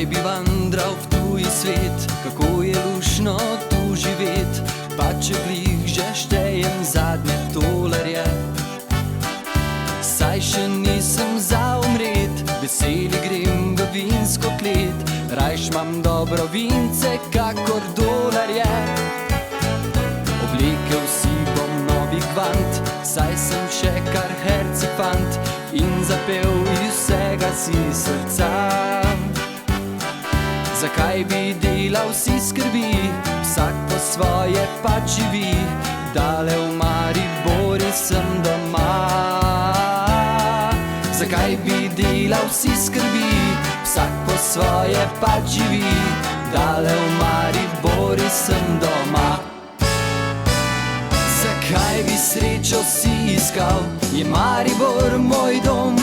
Raj bi vandral v tuji svet, kako je lušno tu živet, pa če glih že štejem zadnje tolarje. Saj še nisem za umret, veseli grem v vinsko klet, rajš imam dobro vince, kakor dolarje. Oblekel si bom novi kvant, saj sem še kar herci fant, in zapel iz vsega si srca. Zakaj bi delal si skrbi, vsak po svoje pač živi, dale v Maribori sem doma. Zakaj bi delal si skrbi, vsak po svoje pač živi, dale v Maribori sem doma. Zakaj bi srečo si iskal, je Maribor moj dom,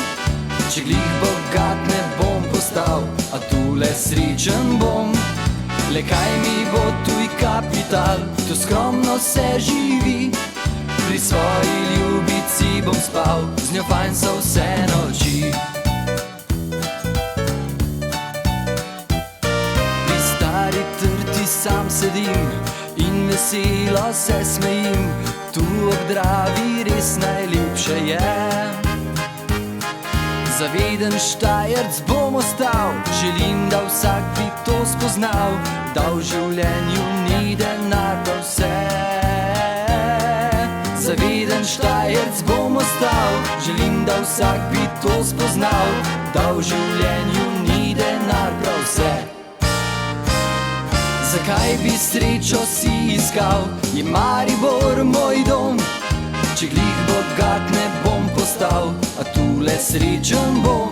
če glih bogat ne bom postal, a tule srečen bom. Le kaj mi bo tuj kapital, tu skromno se živi, pri svoji ljubici bom spal, z njo fajn so vse noči. Pri stari trti sam sedim in veselo se smejim, tu ob Dravi res najlepše je. Zaveden Štajerc bom ostal, želim, da vsak bi to spoznal, da v življenju ni denar pa vse. Zaveden Štajerc bom ostal, želim, da vsak bi to spoznal, da v življenju ni denar prav vse. Zakaj bi srečo si iskal, je Maribor moj dom, če glih bogat ne bom postal, a tule srečen bom.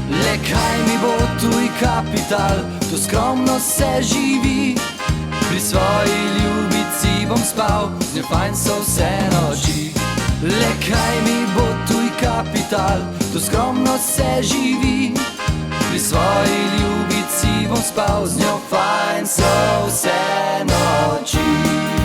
Le kaj mi bo tuj kapital, tu skromno se živi, pri svoji ljubici bom spal, z njo fajn so vse noči. Le kaj mi bo tuj kapital, tu skromno se živi, pri svoji ljubici bom spal, z njo fajn so vse noči.